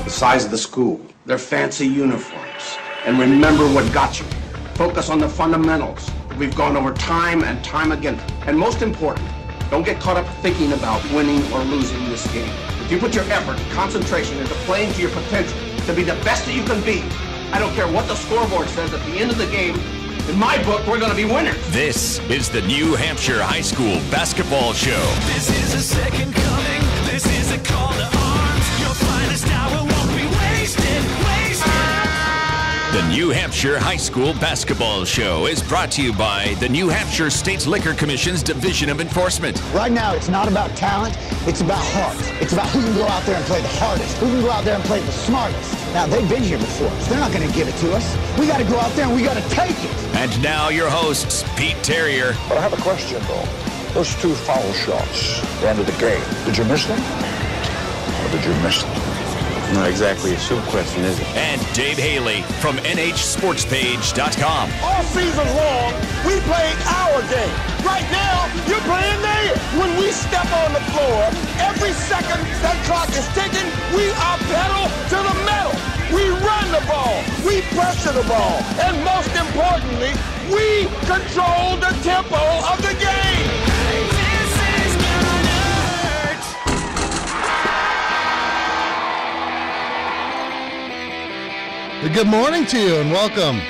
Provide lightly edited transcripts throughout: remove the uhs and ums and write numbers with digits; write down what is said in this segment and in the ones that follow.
the size of the school, their fancy uniforms. And remember what got you here. Focus on the fundamentals that we've gone over time and time again. And most important, don't get caught up thinking about winning or losing this game. If you put your effort and concentration into playing to your potential, to be the best that you can be, I don't care what the scoreboard says at the end of the game, in my book, we're going to be winners. This is the New Hampshire High School Basketball Show. This is a second coming. This is a call to arms. Your finest hour won't be wasted. The New Hampshire High School Basketball Show is brought to you by the New Hampshire State Liquor Commission's Division of Enforcement. Right now, it's not about talent, it's about heart. It's about who can go out there and play the hardest, who can go out there and play the smartest. Now, they've been here before, so they're not going to give it to us. We got to go out there and we got to take it. And now your hosts, Pete Terrier. But I have a question, though. Those 2 foul shots, the end of the game, did you miss them? Or did you miss them? Not exactly a shoot question, is it? And Dave Haley from NHSportsPage.com. All season long, we played our game. Right now, you're playing theirs. When we step on the floor, every second that clock is ticking, we are pedal to the metal. We run the ball. We pressure the ball. And most importantly, we control the tempo of the game. Good morning to you and welcome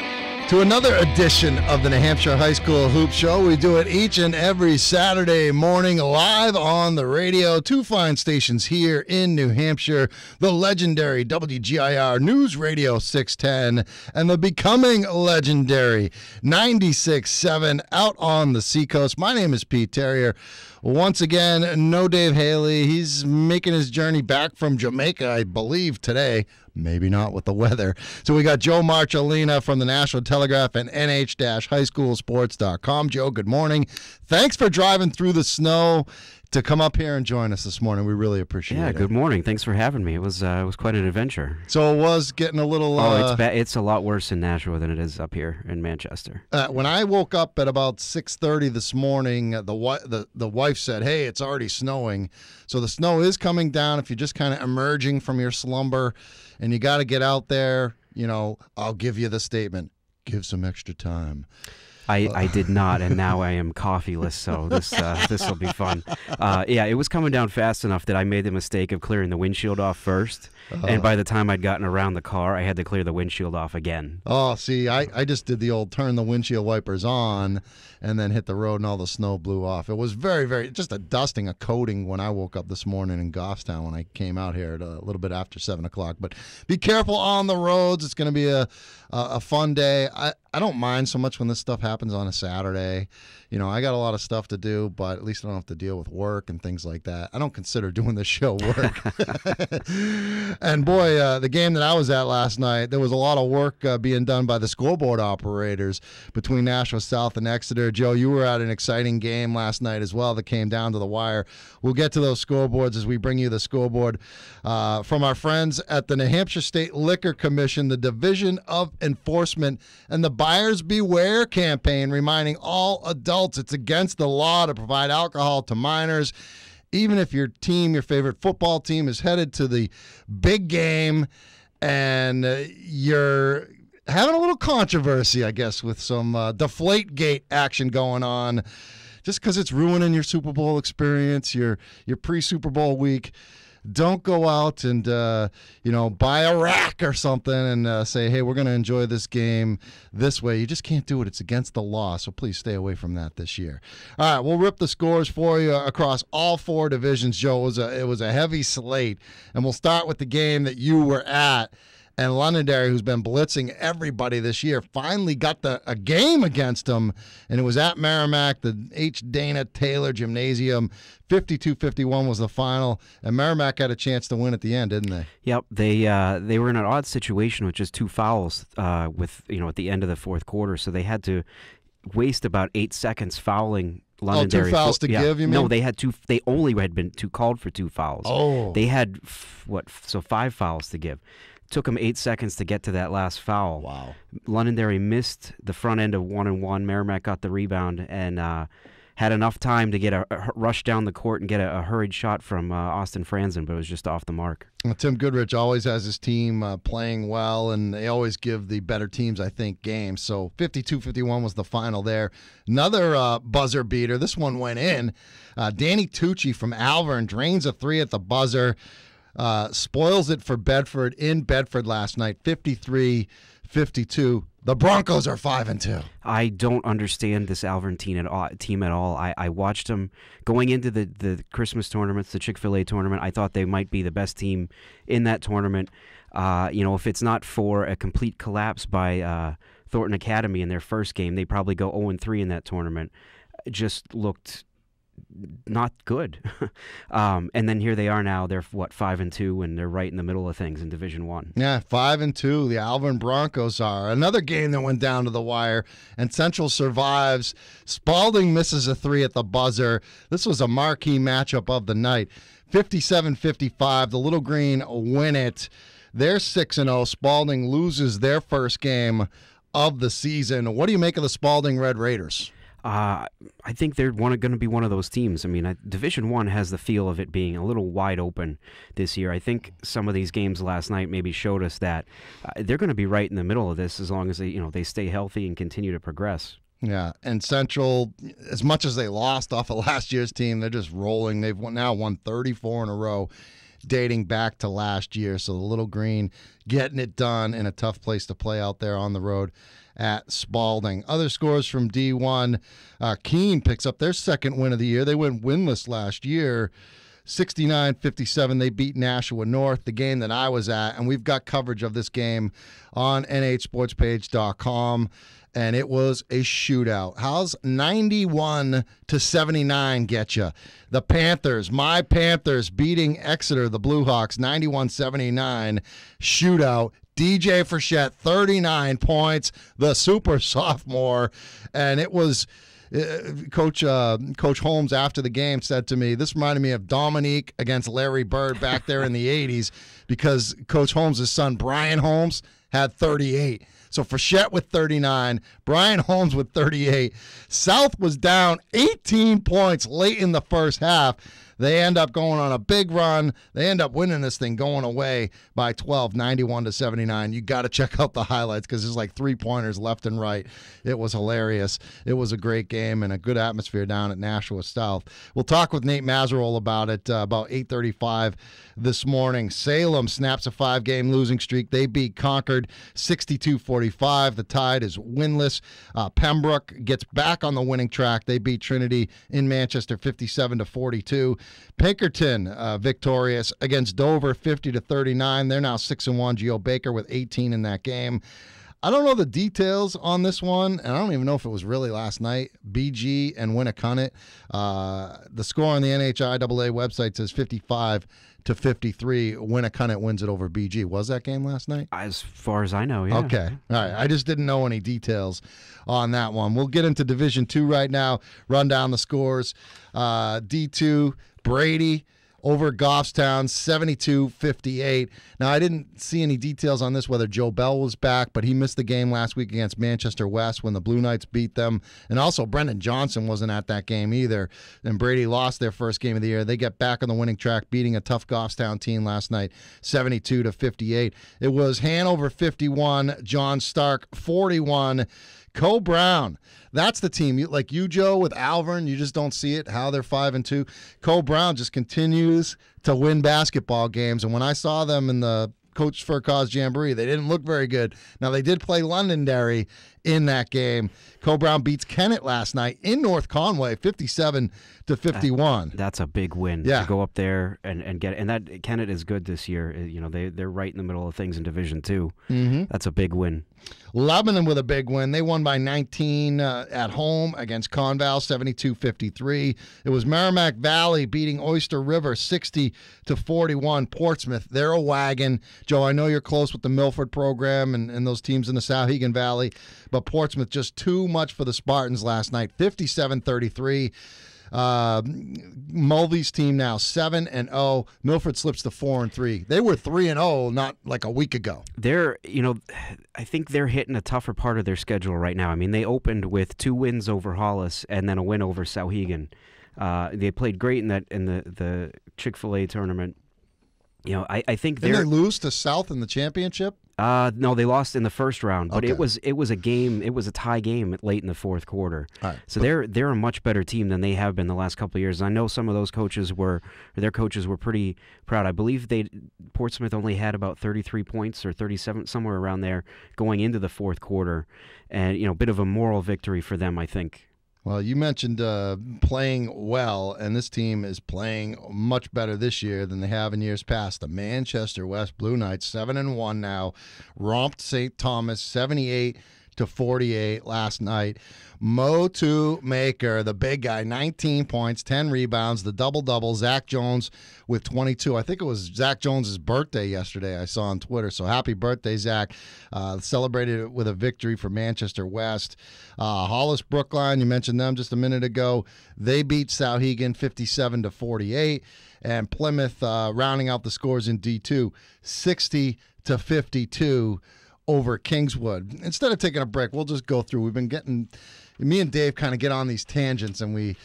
to another edition of the New Hampshire High School Hoop Show. We do it each and every Saturday morning live on the radio. 2 fine stations here in New Hampshire, the legendary WGIR News Radio 610 and the becoming legendary 96.7 out on the Seacoast. My name is Pete Terrier. Once again, no Dave Haley. He's making his journey back from Jamaica, I believe, today. Maybe not with the weather. So we got Joe Marcellina from the National Telegraph and nh-highschoolsports.com. Joe, good morning. Thanks for driving through the snow to come up here and join us this morning. We really appreciate it. Yeah, good morning. Thanks for having me. It was quite an adventure. So it was getting a little... It's a lot worse in Nashua than it is up here in Manchester. When I woke up at about 6:30 this morning, the wife said, hey, it's already snowing. So the snow is coming down. If you're just kind of emerging from your slumber and you got to get out there, I'll give you the statement. Give some extra time. I did not, and now I am coffeeless, so this will be fun. Yeah, it was coming down fast enough that I made the mistake of clearing the windshield off first, and by the time I'd gotten around the car, I had to clear the windshield off again. Oh, see, I just did the old turn the windshield wipers on and then hit the road and all the snow blew off. It was very, very, just a dusting, a coating when I woke up this morning in Goffstown when I came out here at a little bit after 7 o'clock. But be careful on the roads. It's going to be a fun day. I don't mind so much when this stuff happens on a Saturday. I got a lot of stuff to do, but at least I don't have to deal with work and things like that. I don't consider doing this show work. And boy, the game that I was at last night, there was a lot of work being done by the scoreboard operators between Nashua South and Exeter. Joe, you were at an exciting game last night as well that came down to the wire. We'll get to those scoreboards as we bring you the scoreboard from our friends at the New Hampshire State Liquor Commission, the Division of Enforcement, and the Buyers Beware campaign, reminding all adults it's against the law to provide alcohol to minors. Even if your favorite football team, is headed to the big game and you're having a little controversy, I guess, with some Deflategate action going on, just because it's ruining your Super Bowl experience, your pre-Super Bowl week. Don't go out and, buy a rack or something and say, hey, we're going to enjoy this game this way. You just can't do it. It's against the law, so please stay away from that this year. All right, we'll rip the scores for you across all 4 divisions, Joe. It was a heavy slate, and we'll start with the game that you were at. And Londonderry, who's been blitzing everybody this year, finally got a game against them, and it was at Merrimack, the H. Dana Taylor Gymnasium. 52-51 was the final, and Merrimack had a chance to win at the end, didn't they? Yep, they were in an odd situation with just 2 fouls at the end of the fourth quarter, so they had to waste about 8 seconds fouling Londonderry. 2 fouls to give, you mean? No, they had 2. They only had been called for 2 fouls. Oh, they had 5 fouls to give. Took them 8 seconds to get to that last foul. Wow. Londonderry missed the front end of 1-and-1. Merrimack got the rebound, and had enough time to get a rush down the court and get a hurried shot from Austin Franzen, but it was just off the mark. Well, Tim Goodrich always has his team playing well, and they always give the better teams, I think, games. So 52-51 was the final there. Another buzzer beater. This one went in. Danny Tucci from Alvern drains a three at the buzzer. Spoils it for Bedford in Bedford last night, 53-52. The Broncos are 5-2. I don't understand this Alvern team at all. I watched them going into the Christmas tournaments, the Chick-fil-A tournament. I thought they might be the best team in that tournament. If it's not for a complete collapse by Thornton Academy in their first game, they probably go 0-3 in that tournament. It just looked not good. And then here they are now. They're 5-2, and they're right in the middle of things in Division One. Yeah, 5-2. The Alvern Broncos are. Another game that went down to the wire, and Central survives. Spalding misses a three at the buzzer. This was a marquee matchup of the night. 57-55. The Little Green win it. They're 6-0. Spalding loses their first game of the season. What do you make of the Spalding Red Raiders? I think they're going to be one of those teams. I mean, Division One has the feel of it being a little wide open this year. I think some of these games last night maybe showed us that they're going to be right in the middle of this as long as they stay healthy and continue to progress. Yeah, and Central, as much as they lost off of last year's team, they're just rolling. They've now won 34 in a row, dating back to last year. So the Little Green getting it done in a tough place to play out there on the road at Spalding. Other scores from D1, Keene picks up their second win of the year. They went winless last year, 69-57. They beat Nashua North, the game that I was at, and we've got coverage of this game on nhsportspage.com, and it was a shootout. How's 91-79 get you? The Panthers, my Panthers, beating Exeter, the Blue Hawks, 91-79 shootout. DJ Frechette, 39 points, the super sophomore. And it was, Coach Holmes after the game said to me, this reminded me of Dominique against Larry Bird back there in the 80s, because Coach Holmes' son, Brian Holmes, had 38. So Frechette with 39, Brian Holmes with 38. South was down 18 points late in the first half. They end up going on a big run. They end up winning this thing, going away by 12, 91-79. You got to check out the highlights because there's like three-pointers left and right. It was hilarious. It was a great game and a good atmosphere down at Nashua South. We'll talk with Nate Mazerol about it about 8:35 this morning. Salem snaps a 5-game losing streak. They beat Concord 62-45. The Tide is winless. Pembroke gets back on the winning track. They beat Trinity in Manchester 57-42. Pinkerton victorious against Dover 50-39. They're now 6-1. Geo Baker with 18 in that game. I don't know the details on this one, and I don't even know if it was really last night. BG and Winnacunnet. The score on the NHIAA website says 55-53. Winnacunnet wins it over BG. Was that game last night? As far as I know, yeah. Okay. All right. I just didn't know any details on that one. We'll get into Division II right now, run down the scores. D2, Brady over Goffstown, 72-58. Now, I didn't see any details on this, whether Joe Bell was back, but he missed the game last week against Manchester West when the Blue Knights beat them. And also, Brendan Johnson wasn't at that game either. And Brady lost their first game of the year. They get back on the winning track, beating a tough Goffstown team last night, 72-58. It was Hanover 51, John Stark 41. Co Brown, that's the team. Like you, Joe, with Alvern, you just don't see it, how they're 5-2. Co Brown just continues to win basketball games. And when I saw them in the Coach for a Cause Jamboree, they didn't look very good. Now, they did play Londonderry in that game. Co Brown beats Kennett last night in North Conway, 57-51. That's a big win to go up there and get it. And that Kennett is good this year. They're right in the middle of things in Division II. Mm-hmm. That's a big win. Lebanon with a big win. They won by 19 at home against Conval, 72-53. It was Merrimack Valley beating Oyster River, 60-41. Portsmouth, they're a wagon. Joe, I know you're close with the Milford program and those teams in the Souhegan Valley, but Portsmouth just too much for the Spartans last night, 57-33. Mulvey's team now 7-0. Milford slips to 4-3. They were 3-0 not like a week ago. I think they're hitting a tougher part of their schedule right now. I mean, they opened with 2 wins over Hollis and then a win over Sauhegan. They played great in the Chick-fil-A tournament. I think Didn't they lose to South in the championship? No, they lost in the first round, but Okay. it was a game. It was a tie game late in the fourth quarter. All right. So they're a much better team than they have been the last couple of years. I know some of those coaches were pretty proud. I believe Portsmouth only had about 33 points or 37, somewhere around there, going into the fourth quarter, and a bit of a moral victory for them, I think. Well, you mentioned playing well, and this team is playing much better this year than they have in years past. The Manchester West Blue Knights, 7-1 now, romped St. Thomas 78-48 last night. Motu Maker, the big guy, 19 points, 10 rebounds, the double-double. Zach Jones with 22. I think it was Zach Jones' birthday yesterday, I saw on Twitter. So happy birthday, Zach. Celebrated it with a victory for Manchester West. Hollis Brookline, you mentioned them just a minute ago. They beat Sauhegan 57-48. And Plymouth rounding out the scores in D2, 60-52 over Kingswood. Instead of taking a break, we'll just go through. We've been getting, me and Dave kind of get on these tangents, and we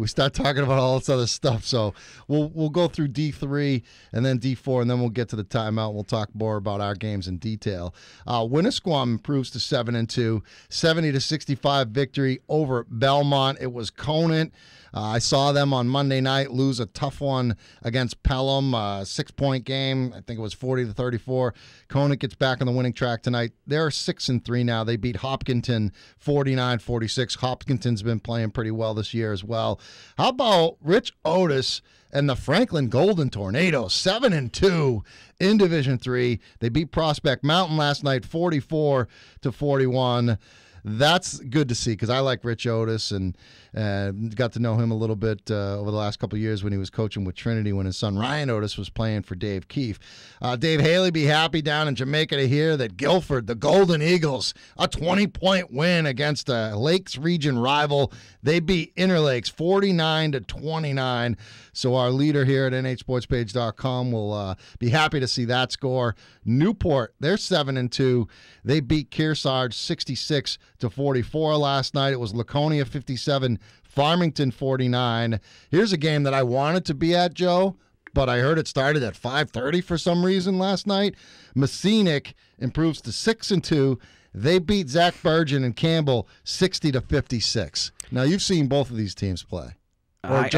start talking about all this other stuff. So we'll go through D3 and then D4, and then we'll get to the timeout. We'll talk more about our games in detail. Winnisquam improves to 7-2, 70-65 victory over Belmont. It was Conant. I saw them on Monday night lose a tough one against Pelham, 6-point game. I think it was 40-34. Conant gets back on the winning track tonight. They're 6-3 now. They beat Hopkinton 49-46. Hopkinton's been playing pretty well this year as well. How about Rich Otis and the Franklin Golden Tornadoes, 7-2 in Division III. They beat Prospect Mountain last night 44-41. That's good to see because I like Rich Otis and got to know him a little bit over the last couple of years when he was coaching with Trinity when his son Ryan Otis was playing for Dave Keefe. Dave Haley be happy down in Jamaica to hear that Guilford, the Golden Eagles, a 20-point win against a Lakes region rival. They beat Interlakes 49-29. So our leader here at nhsportspage.com will be happy to see that score. Newport, they're 7-2. They beat Kearsarge 66-44 last night. It was Laconia 57, Farmington 49. Here's a game that I wanted to be at, Joe, but I heard it started at 5:30 for some reason last night. Messinic improves to 6-2. They beat Zach Burgeon and Campbell 60-56. Now, you've seen both of these teams play. I've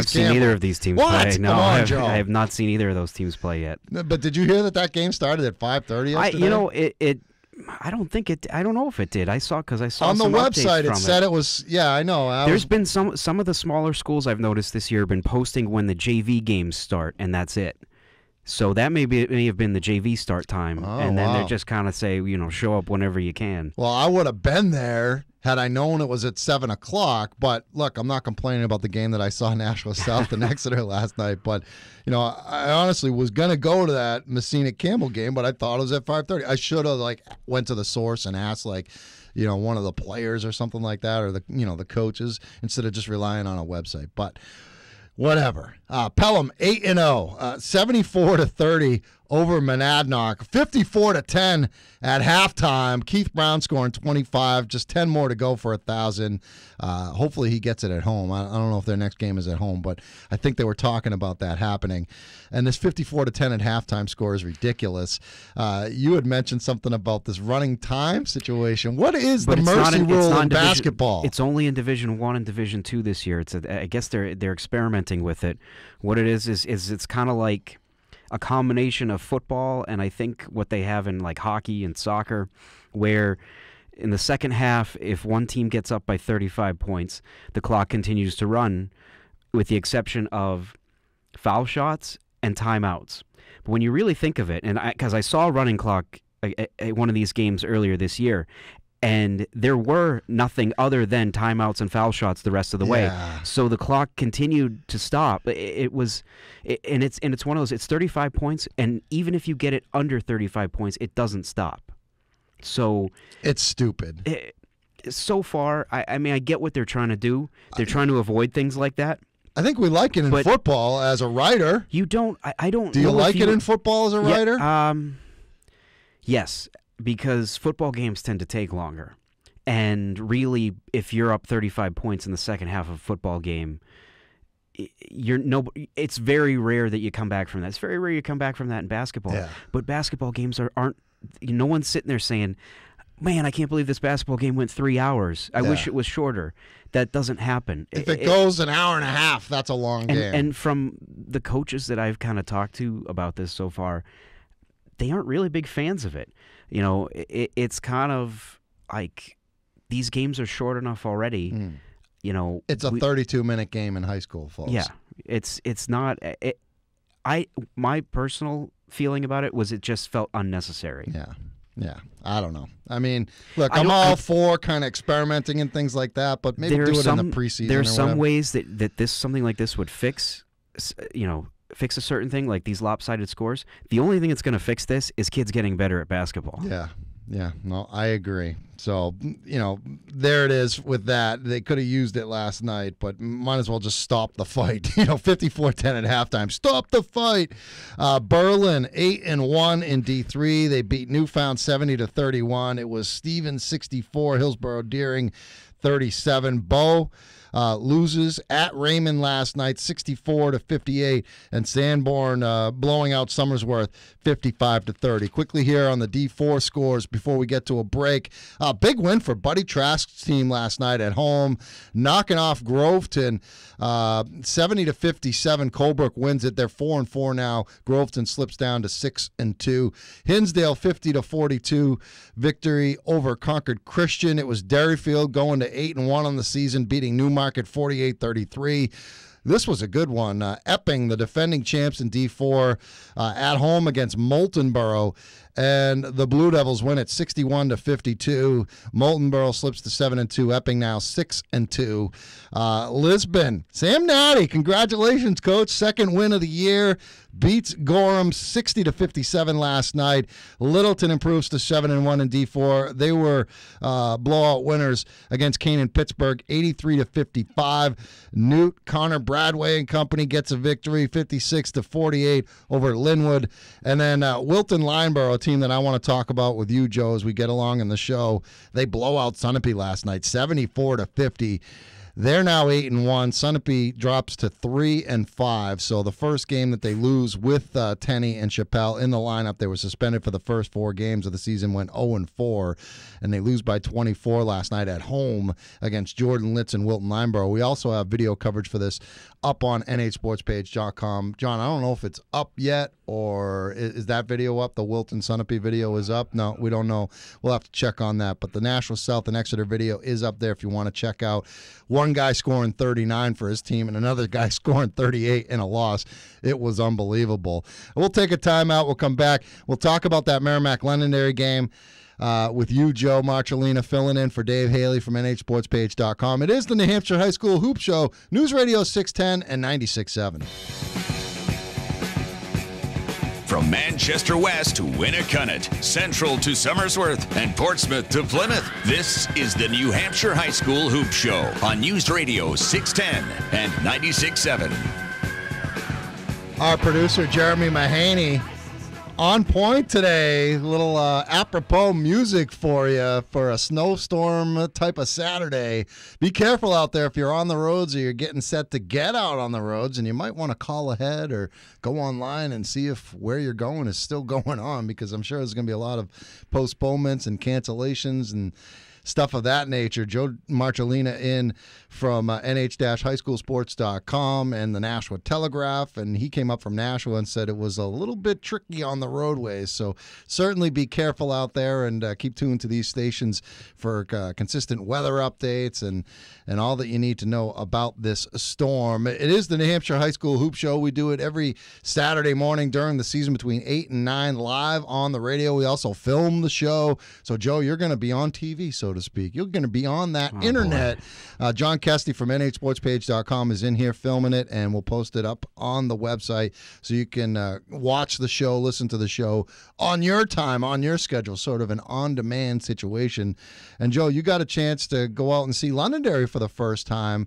seen neither of these teams play. No, Come on, Joe. I have not seen either of those teams play yet. But did you hear that game started at 5:30 yesterday? I don't think it. I don't know if it did. I saw on the website. It said it was. Yeah, I know. There's been some of the smaller schools I've noticed this year have been posting when the JV games start, and that's it. So that may have been the JV start time, and then they just kind of say, show up whenever you can. Well, I would have been there had I known it was at 7 o'clock. But look, I'm not complaining about the game that I saw Nashua South and Exeter last night. But I honestly was gonna go to that Messina Campbell game, but I thought it was at 5:30. I should have went to the source and asked one of the players or something like that, or the coaches, instead of just relying on a website. But whatever. Pelham 8-0, 74-30 over Monadnock, 54-10 at halftime. Keith Brown scoring 25, just 10 more to go for 1,000. Hopefully he gets it at home. I don't know if their next game is at home, but I think they were talking about that happening. And this 54-10 at halftime score is ridiculous. You had mentioned something about this running time situation. What is the mercy rule in basketball? It's only in Division I and Division II this year. I guess they're experimenting with it. What it is it's kind of like a combination of football and I think what they have in hockey and soccer, where in the second half, if one team gets up by 35 points, the clock continues to run with the exception of foul shots and timeouts. But when you really think of it, and because I saw a running clock at one of these games earlier this year, and there were nothing other than timeouts and foul shots the rest of the way. So the clock continued to stop. It's one of those. It's 35 points, and even if you get it under 35 points, it doesn't stop. So it's stupid. so far, I mean, I get what they're trying to do. They're trying to avoid things like that. I think we like it in football as a writer. You don't. I don't. Do you like it in football as a writer? Yes, because football games tend to take longer, and really, if you're up 35 points in the second half of a football game, it's very rare that you come back from that. It's very rare you come back from that in basketball. Yeah. But basketball games aren't. No one's sitting there saying, "Man, I can't believe this basketball game went 3 hours. I wish it was shorter." That doesn't happen. If it goes an hour and a half, that's a long game. And from the coaches that I've kind of talked to about this so far, they aren't really big fans of it. You know, it's kind of like these games are short enough already. You know, it's a 32-minute game in high school, folks. Yeah, it's not. My personal feeling about it was it just felt unnecessary. Yeah, I don't know. I mean, look, I'm all for kind of experimenting and things like that, but maybe do it in the preseason. There are some ways that something like this would fix, fix a certain thing, like these lopsided scores. The only thing that's going to fix this is kids getting better at basketball. Yeah, no, I agree. So, there it is with that. They could have used it last night, but might as well just stop the fight. 54-10 at halftime. Stop the fight. Berlin 8-1 in D3. They beat Newfound 70-31. It was Stevens 64, Hillsborough Deering 37. Bow loses at Raymond last night 64-58, and Sanborn blowing out Somersworth 55-30. Quickly here on the D4 scores before we get to a break. Big win for Buddy Trask's team last night at home, knocking off Groveton 70-57. Colebrook wins it. They're 4-4 now. Groveton slips down to 6-2. Hinsdale 50-42 victory over Concord Christian. It was Derryfield going to 8-1 on the season, beating Newmarket 48-33. This was a good one. Epping, the defending champs in D4, at home against Moultonborough, and the Blue Devils win at 61-52. Moultonborough slips to 7-2. Epping now 6-2. Lisbon, Sam Natty, congratulations, coach. Second win of the year. Beats Gorham 60-57 last night. Littleton improves to 7-1 in D4. They were blowout winners against Canaan Pittsburgh 83-55. Newt, Connor Bradway and company gets a victory 56-48 over Linwood. And then Wilton Lineborough, a team that I want to talk about with you, Joe, as we get along in the show. They blow out Sunapee last night 74-50. They're now 8-1. Sunapee drops to 3-5. So the first game that they lose with Tenney and Chappelle in the lineup, they were suspended for the first 4 games of the season, went 0-4, and they lose by 24 last night at home against Jordan Litz and Wilton Lineborough. We also have video coverage for this up on nhsportspage.com. John, I don't know if it's up yet, or is that video up? The Wilton Sunapee video is up? No, we don't know. We'll have to check on that. But the Nashville South and Exeter video is up there if you want to check out. One guy scoring 39 for his team and another guy scoring 38 in a loss. It was unbelievable. We'll take a timeout. We'll come back. We'll talk about that Merrimack-Londonderry game with you, Joe Marcellina, filling in for Dave Haley from nhsportspage.com. It is the New Hampshire High School Hoop Show, News Radio 610 and 96.7. From Manchester West to Winnicott, Central to Somersworth, and Portsmouth to Plymouth, this is the New Hampshire High School Hoop Show on News Radio 610 and 96.7. Our producer, Jeremy Mahaney, on point today. A little apropos music for you for a snowstorm type of Saturday. Be careful out there if you're on the roads or you're getting set to get out on the roads, and you might want to call ahead or go online and see if where you're going is still going on, because I'm sure there's going to be a lot of postponements and cancellations and stuff of that nature. Joe Marcellina in from nh-highschoolsports.com and the Nashua Telegraph, and he came up from Nashua and said it was a little bit tricky on the roadways, so certainly be careful out there and keep tuned to these stations for consistent weather updates and all that you need to know about this storm. It is the New Hampshire High School Hoop Show. We do it every Saturday morning during the season between 8 and 9 live on the radio. We also film the show. So, Joe, you're going to be on TV, so so to speak. You're going to be on that internet. John Kesty from nhsportspage.com is in here filming it, and we'll post it up on the website so you can watch the show, listen to the show on your time, on your schedule, sort of an on-demand situation. And, Joe, you got a chance to go out and see Londonderry for the first time.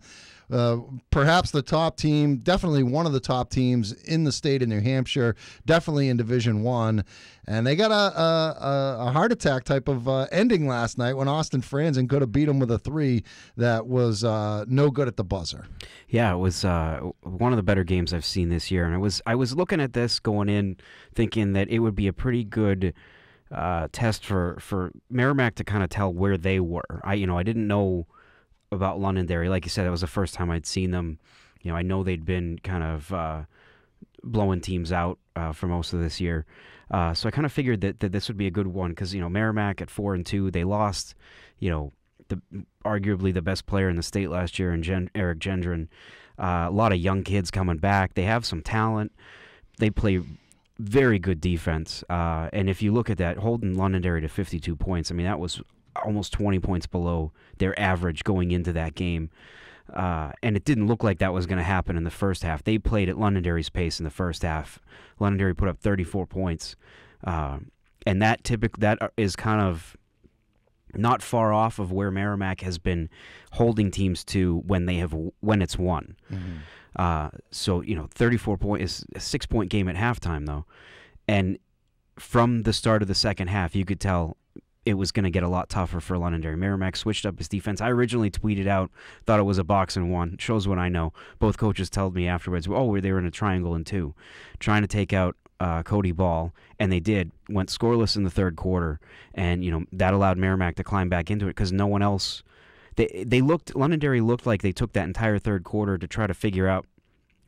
Perhaps the top team, definitely one of the top teams in the state of New Hampshire, definitely in Division I. And they got a heart attack type of ending last night when Austin Franzen could have beat them with a 3 that was no good at the buzzer. Yeah, it was one of the better games I've seen this year. And I was looking at this going in thinking that it would be a pretty good test for Merrimack to kind of tell where they were. I didn't know about Londonderry. Like you said, it was the first time I'd seen them. I know they'd been kind of blowing teams out for most of this year. So I kind of figured that this would be a good one because, Merrimack at 4-2, they lost, arguably the best player in the state last year, in Eric Gendron. A lot of young kids coming back. They have some talent. They play very good defense. And if you look at that, holding Londonderry to 52 points, that was almost 20 points below their average going into that game. And it didn't look like that was going to happen in the first half. They played at Londonderry's pace in the first half. Londonderry put up 34 points. And that is kind of not far off of where Merrimack has been holding teams to when it's won. Mm-hmm. So 34 point is a 6-point game at halftime though. And from the start of the second half, you could tell it was going to get a lot tougher for Londonderry. Merrimack switched up his defense. I originally tweeted out, thought it was a box and 1. Shows what I know. Both coaches told me afterwards, they were in a triangle and 2, trying to take out Cody Ball, and they did. Went scoreless in the third quarter, and that allowed Merrimack to climb back into it because no one else. Londonderry looked like they took that entire third quarter to try to figure out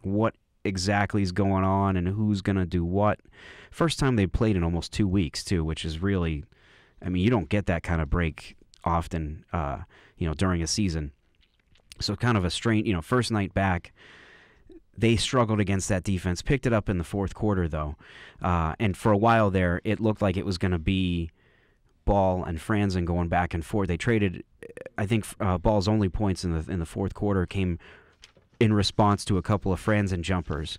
what exactly is going on and who's going to do what. First time they played in almost 2 weeks too, which is really. You don't get that kind of break often, during a season. So kind of a strange, first night back, they struggled against that defense, picked it up in the fourth quarter, though. And for a while there, it looked like it was going to be Ball and Franzen going back and forth. They traded, I think Ball's only points in the fourth quarter came in response to a couple of Franzen jumpers.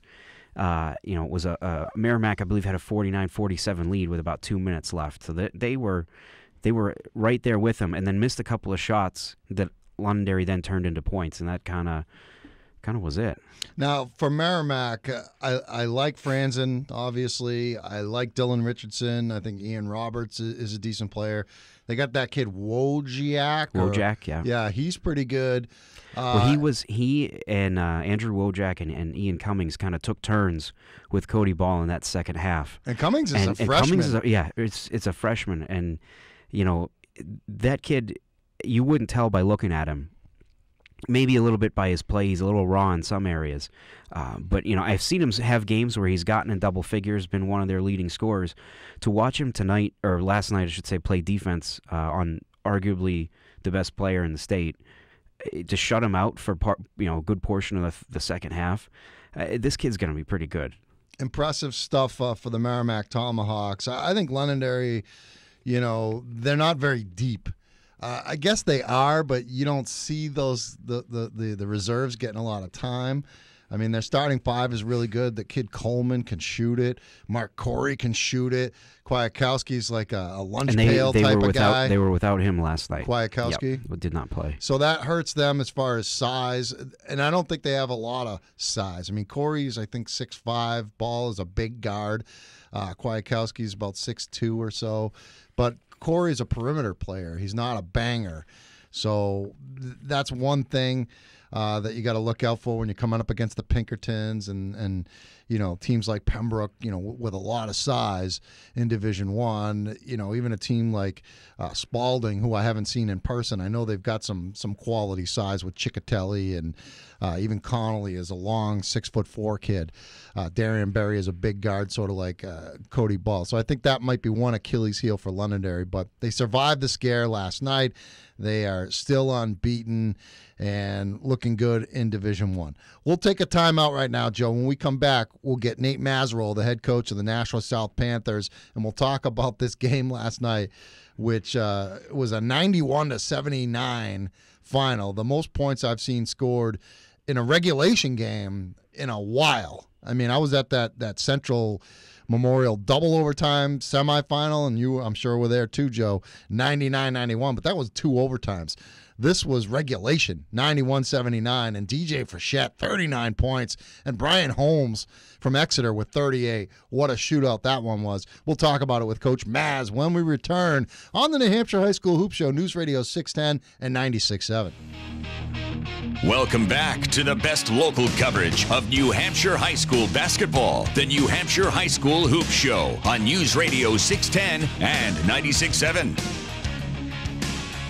It was a Merrimack, I believe, had a 49-47 lead with about 2 minutes left. So they were right there with them, and then missed a couple of shots that Londonderry then turned into points, and that kind of was it. Now for Merrimack, I like Franzen. Obviously, I like Dylan Richardson. I think Ian Roberts is a decent player. They got that kid Wojak. Yeah. Yeah, he's pretty good. He and Andrew Wojak and Ian Cummings kind of took turns with Cody Ball in that second half. And Cummings is a freshman. Cummings it's a freshman, and that kid, you wouldn't tell by looking at him. Maybe a little bit by his play, he's a little raw in some areas, but I've seen him have games where he's gotten in double figures, been one of their leading scorers. To watch him tonight, or last night, I should say, play defense on arguably the best player in the state. To shut him out for a good portion of the second half, this kid's going to be pretty good. Impressive stuff for the Merrimack Tomahawks. I think Londonderry, they're not very deep. I guess they are, but you don't see the reserves getting a lot of time. Their starting 5 is really good. The kid Coleman can shoot it. Mark Corey can shoot it. Kwiatkowski's like a lunch pail type of guy. They were without him last night. Kwiatkowski? Yep, did not play. So that hurts them as far as size, and I don't think they have a lot of size. Corey's, I think, 6'5". Ball is a big guard. Kwiatkowski's about 6'2" or so. But Corey's a perimeter player. He's not a banger. So that's one thing that you got to look out for when you're coming up against the Pinkertons and teams like Pembroke, with a lot of size in Division I. Even a team like Spalding, who I haven't seen in person. I know they've got some quality size with Ciccatelli, and even Connolly is a long 6'4" kid. Darian Berry is a big guard, sort of like Cody Ball. So I think that might be one Achilles heel for Londonderry, but they survived the scare last night. They are still unbeaten and looking good in Division I. We'll take a timeout right now, Joe. When we come back, we'll get Nate Mazerow, the head coach of the Nashua South Panthers, and we'll talk about this game last night which was a 91-79 final, the most points I've seen scored in a regulation game in a while. I mean, I was at that Central Memorial double overtime semifinal, and you, I'm sure, were there too, Joe, 99-91, but that was 2 overtimes. This was regulation, 91-79, and DJ Frechette, 39 points, and Brian Holmes from Exeter with 38. What a shootout that one was. We'll talk about it with Coach Maz when we return on the New Hampshire High School Hoop Show, News Radio 610 and 96.7. Welcome back to the best local coverage of New Hampshire high school basketball. The New Hampshire High School Hoop Show on News Radio 610 and 96.7.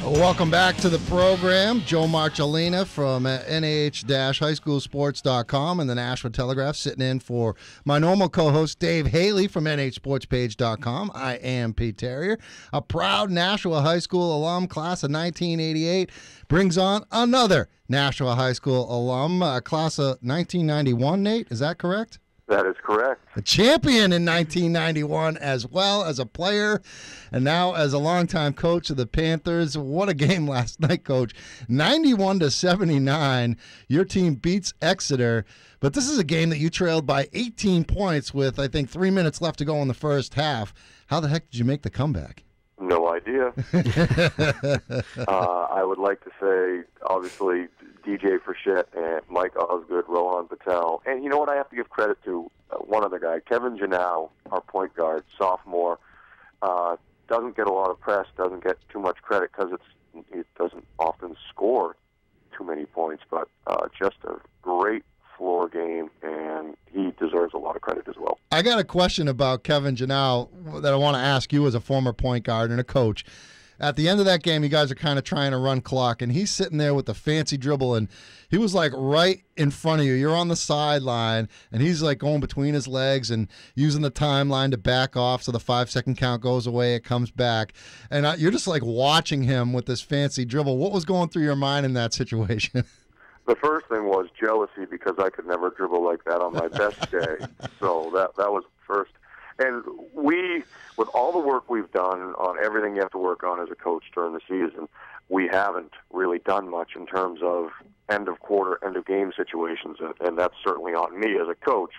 Welcome back to the program. Joe Marcellina from nh-highschoolsports.com and the Nashua Telegraph sitting in for my normal co-host Dave Haley from nhsportspage.com. I am Pete Terrier. A proud Nashua High School alum, class of 1988, brings on another Nashua High School alum, class of 1991, Nate. Is that correct? That is correct. A champion in 1991 as well as a player and now as a longtime coach of the Panthers. What a game last night, Coach. 91-79. Your team beats Exeter, but this is a game that you trailed by 18 points with, I think, 3 minutes left to go in the first half. How the heck did you make the comeback? No idea. I would like to say, obviously, DJ Frechette and Mike Osgood, Rohan Patel. And you know what? I have to give credit to one other guy, Kevin Janau, our point guard, sophomore. Doesn't get a lot of press, doesn't get too much credit because it doesn't often score too many points, but just a great floor game, and he deserves a lot of credit as well. I got a question about Kevin Janau that I want to ask you as a former point guard and a coach. At the end of that game, you guys are kind of trying to run clock, and he's sitting there with the fancy dribble, and he was like right in front of you. You're on the sideline, and he's like going between his legs and using the timeline to back off so the 5-second count goes away, it comes back. And you're just like watching him with this fancy dribble. What was going through your mind in that situation? The first thing was jealousy because I could never dribble like that on my best day. So that was first. And we, with all the work we've done on everything you have to work on as a coach during the season, we haven't really done much in terms of end of quarter, end of game situations, and that's certainly on me as a coach.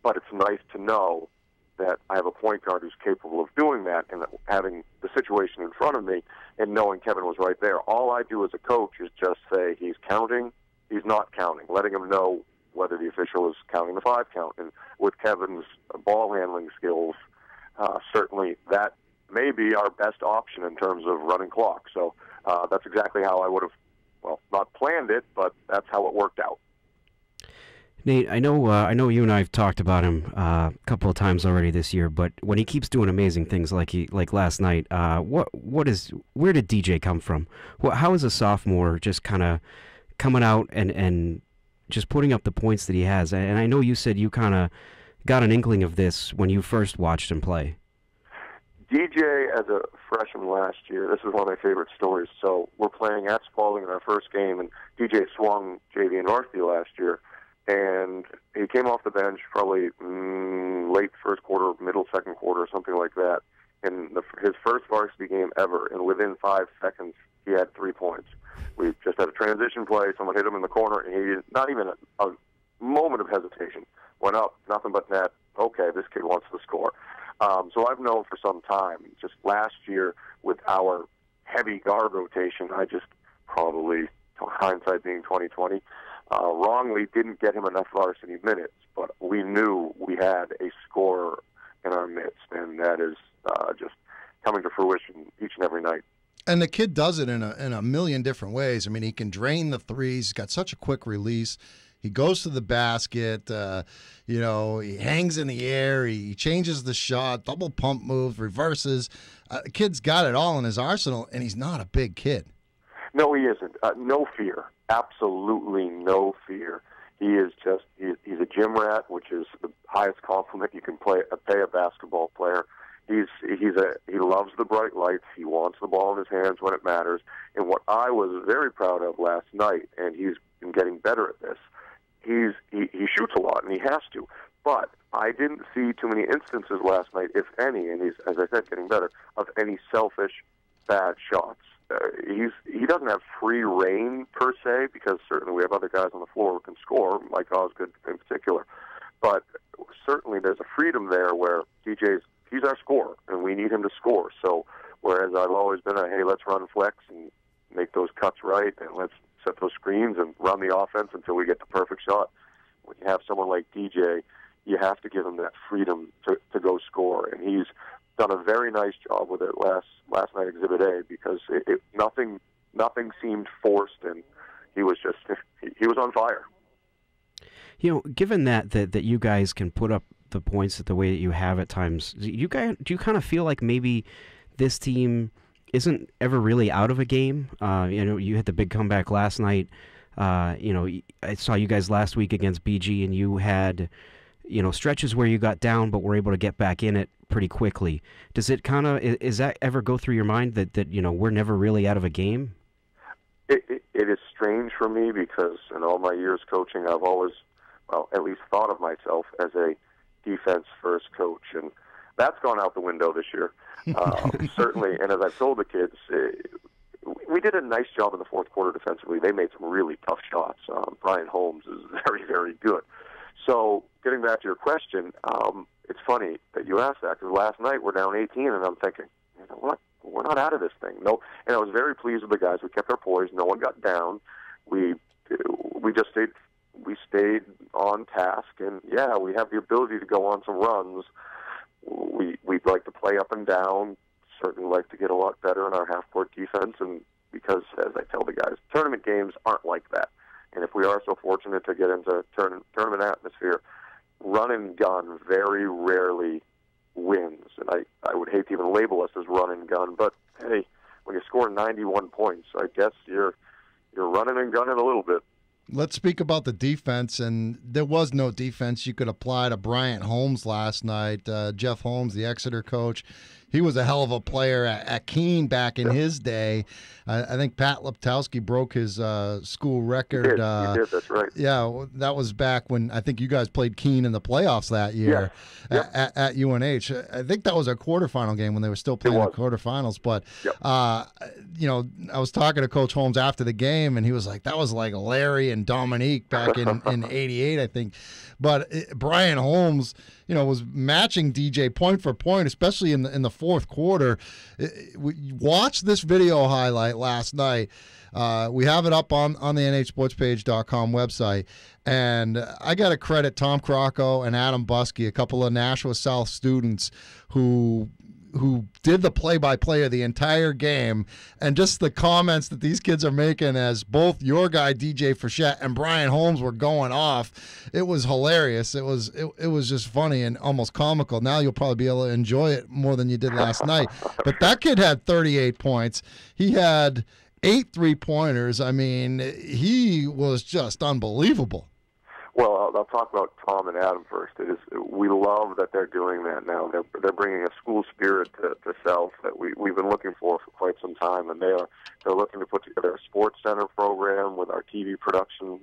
But it's nice to know that I have a point guard who's capable of doing that and having the situation in front of me and knowing Kevin was right there. All I do as a coach is just say he's counting, he's not counting, letting him know whether the official is counting the 5 count. And with Kevin's ball handling skills, certainly that may be our best option in terms of running clock. So that's exactly how I would have, well, not planned it, but that's how it worked out. Nate, I know you and I have talked about him a couple of times already this year, but when he keeps doing amazing things like last night, where did DJ come from? How is a sophomore just kind of coming out and just putting up the points that he has? And I know you said you kind of got an inkling of this when you first watched him play. DJ, as a freshman last year, this is one of my favorite stories. So we're playing at Spalding in our first game, and DJ swung JV and varsity last year, and he came off the bench probably late first quarter, middle second quarter, something like that. In his first varsity game ever, and within 5 seconds, he had 3 points. We just had a transition play. Someone hit him in the corner, and he, not even a moment of hesitation, went up, nothing but net. Okay, this kid wants to score. So I've known for some time. Just last year with our heavy guard rotation, I just probably, hindsight being 20/20, wrongly didn't get him enough varsity minutes. But we knew we had a scorer in our midst, and that is just coming to fruition each and every night. And the kid does it in a million different ways. I mean, he can drain the threes. He's got such a quick release. He goes to the basket. He hangs in the air. He changes the shot, double pump moves, reverses. The kid's got it all in his arsenal, and he's not a big kid. No, he isn't. No fear. Absolutely no fear. He is just, he's a gym rat, which is the highest compliment you can pay a basketball player. He loves the bright lights. He wants the ball in his hands when it matters. And what I was very proud of last night, and he's been getting better at this, he shoots a lot, and he has to. But I didn't see too many instances last night, if any, and he's, as I said, getting better, of any selfish bad shots. He doesn't have free reign per se, because certainly we have other guys on the floor who can score, Mike Osgood in particular. But certainly there's a freedom there where he's our scorer, and we need him to score. So whereas I've always been hey, let's run flex and make those cuts right, and let's set those screens and run the offense until we get the perfect shot. When you have someone like DJ, you have to give him that freedom to go score, and he's done a very nice job with it last night, Exhibit A, because nothing seemed forced, and he was on fire. Given that you guys can put up the points the way that you have at times, do you kind of feel like maybe this team isn't ever really out of a game? You had the big comeback last night. I saw you guys last week against BG, and you had stretches where you got down but were able to get back in it pretty quickly. Does it is that ever go through your mind that we're never really out of a game? It is strange for me, because in all my years coaching, I've always, at least thought of myself as a defense-first coach, and that's gone out the window this year. Certainly, and as I've told the kids, we did a nice job in the fourth quarter defensively. They made some really tough shots. Brian Holmes is very, very good. So getting back to your question, it's funny that you asked that, because last night we're down 18, and I'm thinking, you know what? We're not out of this thing. No, and I was very pleased with the guys. We kept our poise. No one got down. We just stayed on task, and yeah, we have the ability to go on some runs. We'd like to play up and down. Certainly like to get a lot better in our half-court defense, and because, as I tell the guys, tournament games aren't like that. And if we are so fortunate to get into tournament atmosphere, run and gun very rarely wins. And I would hate to even label us as run and gun, but hey, when you score 91 points, I guess you're running and gunning a little bit. Let's speak about the defense, and there was no defense you could apply to Bryant Holmes last night. Jeff Holmes, the Exeter coach, he was a hell of a player at Keene back in his day. I think Pat Leptowski broke his school record. He did, that's right. Yeah, that was back when I think you guys played Keene in the playoffs that year at UNH. I think that was a quarterfinal game when they were still playing the quarterfinals. But, I was talking to Coach Holmes after the game, and he was like, that was like Larry and Dominique back in 88, I think. But Brian Holmes, was matching DJ point for point, especially in the fourth quarter. Watch this video highlight last night. We have it up on the nhsportspage.com website. And I got to credit Tom Crocco and Adam Buskey, a couple of Nashua South students who did the play-by-play of the entire game, and just the comments that these kids are making as both your guy DJ Frechette and Brian Holmes were going off. It was hilarious. It was just funny and almost comical. Now you'll probably be able to enjoy it more than you did last night. But that kid had 38 points. He had 8 3-pointers. I mean, he was just unbelievable. Well, I'll talk about Tom and Adam first. We love that they're doing that now. They're bringing a school spirit to South that we've been looking for quite some time, and they're looking to put together a sports center program with our TV production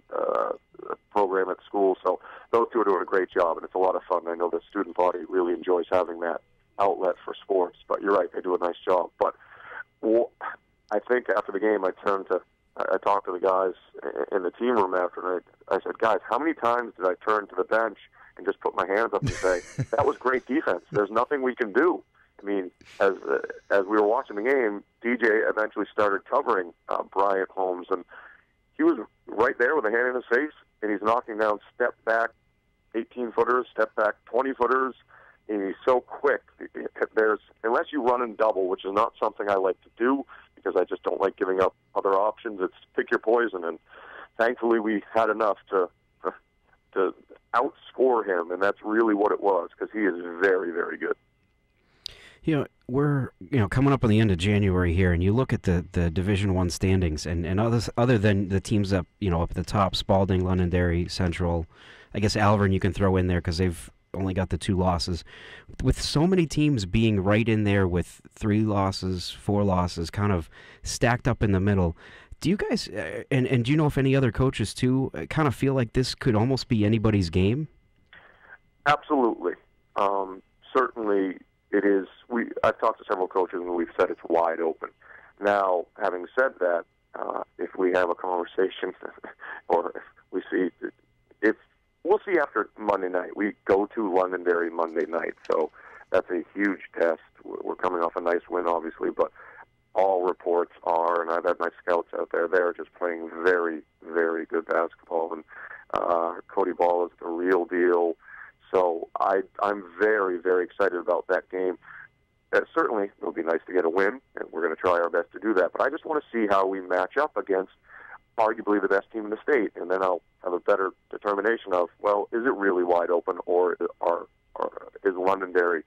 program at school. So those two are doing a great job, and it's a lot of fun. I know the student body really enjoys having that outlet for sports. But you're right, they do a nice job. But I think after the game, I talked to the guys in the team room after, and I said, guys, how many times did I turn to the bench and just put my hands up and say, that was great defense. There's nothing we can do. I mean, as we were watching the game, DJ eventually started covering Bryant Holmes, and he was right there with a hand in his face, and he's knocking down step-back 18-footers, step-back 20-footers, and he's so quick. Unless you run and double, which is not something I like to do, because I just don't like giving up other options. It's pick your poison, and thankfully we had enough to outscore him, and that's really what it was, because he is very, very good. We're coming up on the end of January here, and you look at the Division I standings, and other than the teams up up at the top, Spalding, Londonderry, Central, I guess Alvern you can throw in there because they've only got the 2 losses. With so many teams being right in there with 3 losses, 4 losses, kind of stacked up in the middle, do you guys, and do you know if any other coaches too, kind of feel like this could almost be anybody's game? Absolutely. Certainly, it is. I've talked to several coaches and we've said it's wide open. Now, having said that, if we have a conversation, or if we see, we'll see after Monday night. We go to Londonderry Monday night, so that's a huge test. We're coming off a nice win, obviously, but all reports are, and I've had my scouts out there, they're just playing very, very good basketball, and Cody Ball is the real deal. So I'm very, very excited about that game. Certainly, it'll be nice to get a win, and we're going to try our best to do that. But I just want to see how we match up against arguably the best team in the state, and then I'll have a better determination of, well, is it really wide open, or is Londonderry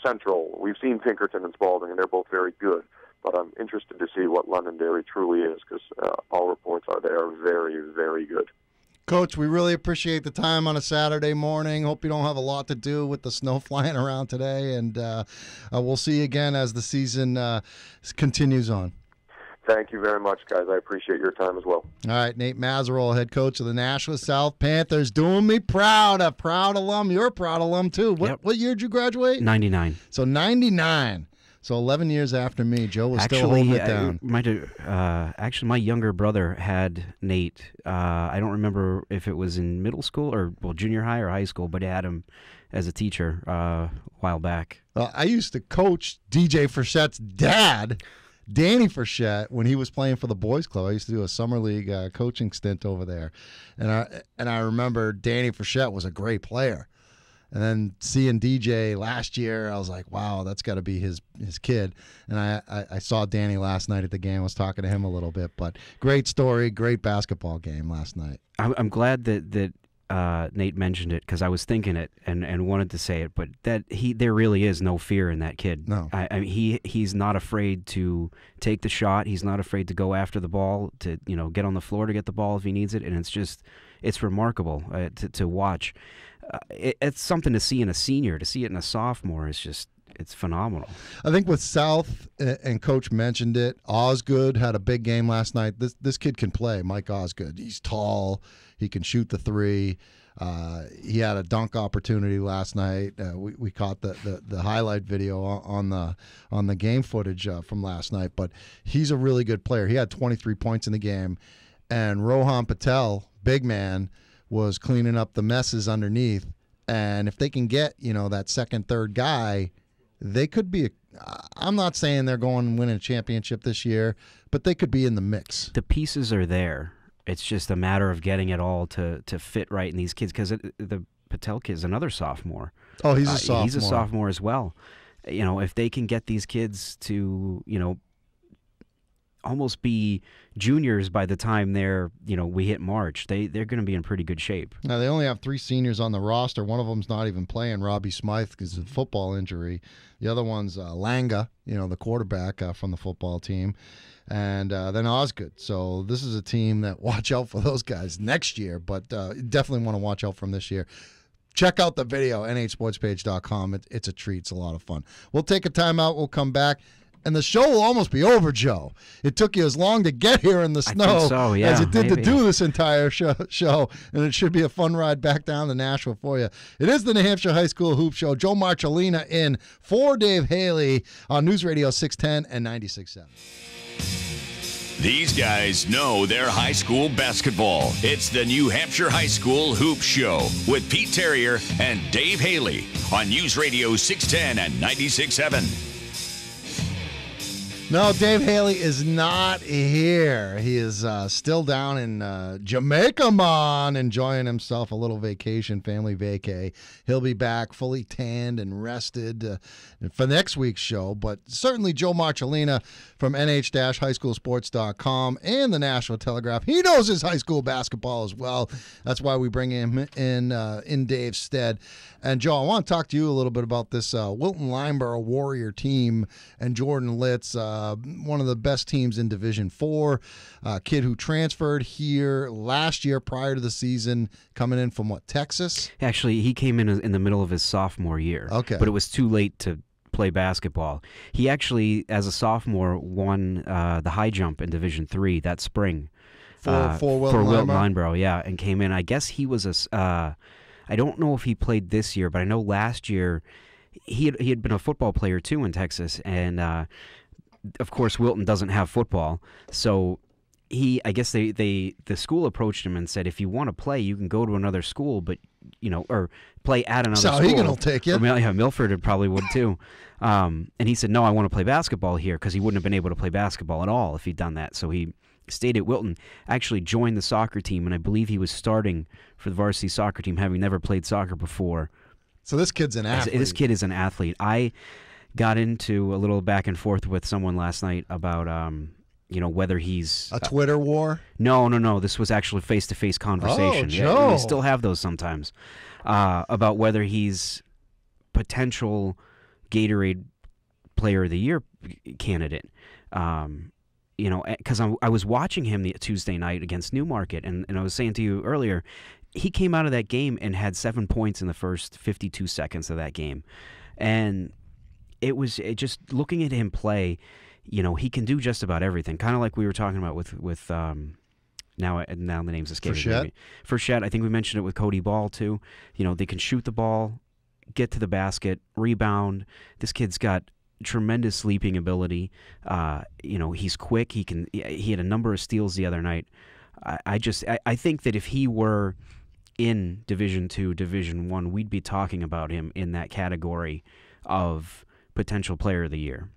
Central? We've seen Pinkerton and Spalding, and they're both very good, but I'm interested to see what Londonderry truly is, because all reports are they are very, very good. Coach, we really appreciate the time on a Saturday morning. Hope you don't have a lot to do with the snow flying around today, and we'll see you again as the season continues on. Thank you very much, guys. I appreciate your time as well. All right, Nate Mazeroll, head coach of the Nashua South Panthers, doing me proud. A proud alum. You're a proud alum, too. What year did you graduate? 99. So 99. So 11 years after me, Joe was still holding it down. Actually, my younger brother had Nate. I don't remember if it was in middle school or junior high or high school, but he had him as a teacher a while back. I used to coach DJ Frichette's dad, Danny Frichette, when he was playing for the boys club. I used to do a summer league coaching stint over there, and I remember Danny Frichette was a great player. And then seeing DJ last year, I was like, wow, that's got to be his kid. And I saw Danny last night at the game. I was talking to him a little bit. But great story, great basketball game last night. I'm glad that Nate mentioned it, because I was thinking it and wanted to say it. But there really is no fear in that kid. No. I mean, he's not afraid to take the shot. He's not afraid to go after the ball, to get on the floor to get the ball if he needs it. And it's remarkable to watch. It's something to see in a senior. To see it in a sophomore is it's phenomenal. I think with South, and Coach mentioned it, Osgood had a big game last night. This kid can play, Mike Osgood. He's tall. He can shoot the three. He had a dunk opportunity last night. We caught the highlight video on the game footage from last night. But he's a really good player. He had 23 points in the game. And Rohan Patel, big man, was cleaning up the messes underneath. And if they can get, that second, third guy, they could be I'm not saying they're going and winning a championship this year, but they could be in the mix. The pieces are there. It's just a matter of getting it all to fit right in these kids, because the Patel kid is another sophomore. Oh, he's a sophomore. He's a sophomore as well. If they can get these kids to, almost be juniors by the time we hit March, they're going to be in pretty good shape. Now, they only have 3 seniors on the roster. One of them's not even playing, Robbie Smythe, because of a football injury. The other one's Langa, the quarterback from the football team, and then Osgood. So this is a team that watch out for those guys next year, but definitely want to watch out from this year. Check out the video, nhsportspage.com. It's a treat. It's a lot of fun. We'll take a timeout. We'll come back. And the show will almost be over, Joe. It took you as long to get here in the snow as it did to do this entire show, and it should be a fun ride back down to Nashville for you. It is the New Hampshire High School Hoop Show. Joe Marcellina in for Dave Haley on News Radio 610 and 96.7. These guys know their high school basketball. It's the New Hampshire High School Hoop Show with Pete Terrier and Dave Haley on News Radio 610 and 96.7. No, Dave Haley is not here. He is still down in Jamaica, man, enjoying himself a little vacation, family vacay. He'll be back fully tanned and rested for next week's show. But certainly Joe Marcellina from nh-highschoolsports.com and the Nashville Telegraph. He knows his high school basketball as well. That's why we bring him in Dave's stead. And, Joe, I want to talk to you a little bit about this Wilton Lineborough Warrior team and Jordan Litz, one of the best teams in Division IV, kid who transferred here last year prior to the season, coming in from, Texas? Actually, he came in the middle of his sophomore year. Okay. But it was too late to play basketball. He actually, as a sophomore, won the high jump in Division III that spring. For Wilton Lineborough, yeah, and came in. I guess he was I don't know if he played this year, but I know last year he had been a football player too in Texas, and of course Wilton doesn't have football, so I guess the school approached him and said, if you want to play, you can go to another school, but or play at another school. Sauhegan will take you. Yeah, Milford probably would too. And he said, no, I want to play basketball here, because he wouldn't have been able to play basketball at all if he'd done that. So he stayed at Wilton, actually joined the soccer team, and I believe he was starting for the varsity soccer team, having never played soccer before. So this kid's an athlete. This kid is an athlete. I got into a little back and forth with someone last night about whether he's a Twitter war. No. This was actually face-to-face conversation. Oh, Joe. Yeah, we still have those sometimes, about whether he's potential Gatorade Player of the Year candidate. Because I was watching him the Tuesday night against Newmarket, and I was saying to you earlier, he came out of that game and had 7 points in the first 52 seconds of that game, and it just looking at him play. He can do just about everything, kind of like we were talking about with now the name's escaping me. Frechette, I think we mentioned it with Cody Ball too. They can shoot the ball, get to the basket, rebound. This kid's got tremendous leaping ability. He's quick. He had a number of steals the other night. I think that if he were in Division II, Division I, we'd be talking about him in that category of potential Player of the Year.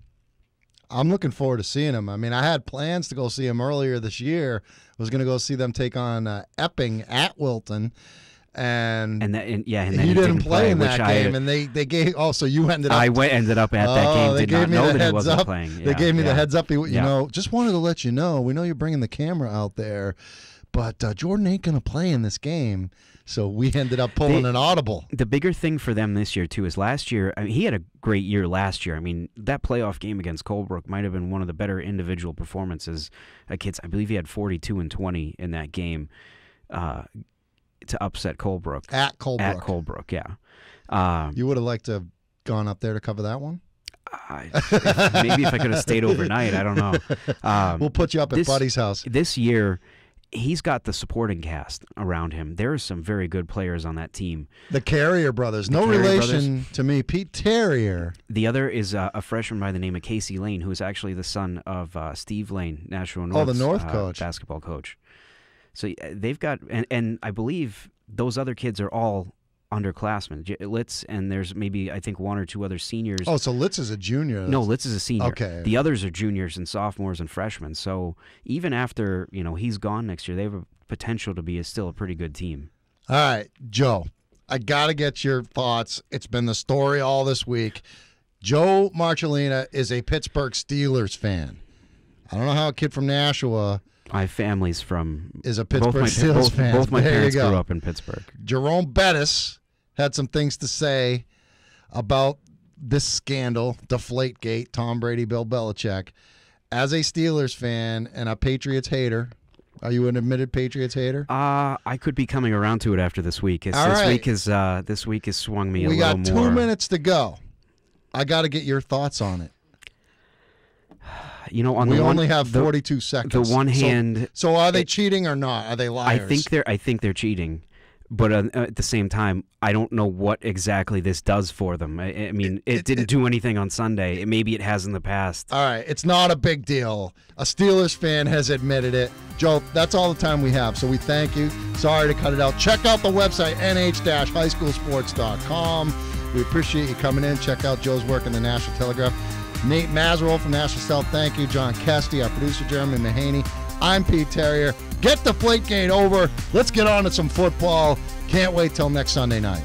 I'm looking forward to seeing him. I mean, I had plans to go see him earlier this year. I was going to go see them take on Epping at Wilton. And then he didn't play in that game, and they gave. Oh, so you ended up. ended up at that game. Did not know that he wasn't playing. They gave me the heads up. Just wanted to let you know. We know you're bringing the camera out there, but Jordan ain't going to play in this game. So we ended up pulling an audible. The bigger thing for them this year too is last year. I mean, he had a great year last year. I mean, that playoff game against Colebrook might have been one of the better individual performances. Kids, I believe he had 42 and 20 in that game. To upset Colebrook. At Colebrook, yeah. You would have liked to have gone up there to cover that one? Maybe if I could have stayed overnight, I don't know. We'll put you up at Buddy's house. This year, he's got the supporting cast around him. There are some very good players on that team. The Carrier brothers. No relation to me. Pete Terrier. The other is a freshman by the name of Casey Lane, who is actually the son of Steve Lane, Nashua North's the North coach. Basketball coach. So they've got, and I believe those other kids are all underclassmen. Litz, and there's maybe, I think, one or two other seniors. Oh, so Litz is a junior. No, Litz is a senior. Okay. The others are juniors and sophomores and freshmen. So even after, he's gone next year, they have a potential to be still a pretty good team. All right, Joe, I got to get your thoughts. It's been the story all this week. Joe Marcellina is a Pittsburgh Steelers fan. I don't know how a kid from Nashua... My family's from... Is a Pittsburgh Steelers fan. Both my parents grew up in Pittsburgh. Jerome Bettis had some things to say about this scandal, Deflategate, Tom Brady, Bill Belichick. As a Steelers fan and a Patriots hater, are you an admitted Patriots hater? I could be coming around to it after this week. This week has swung me a little more. We got 2 minutes to go. I got to get your thoughts on it. We only have 42 seconds. The one hand. So are they cheating or not? Are they liars? I think they're cheating, but at the same time, I don't know what exactly this does for them. I mean, it didn't do anything on Sunday. Maybe it has in the past. All right, it's not a big deal. A Steelers fan has admitted it. Joe, that's all the time we have, so we thank you. Sorry to cut it out. Check out the website, nh-highschoolsports.com. We appreciate you coming in. Check out Joe's work in the National Telegraph. Nate Mazerol from National Stealth, thank you. John Kesty, our producer, Jeremy Mahaney. I'm Pete Terrier. Get Deflategate over. Let's get on to some football. Can't wait till next Sunday night.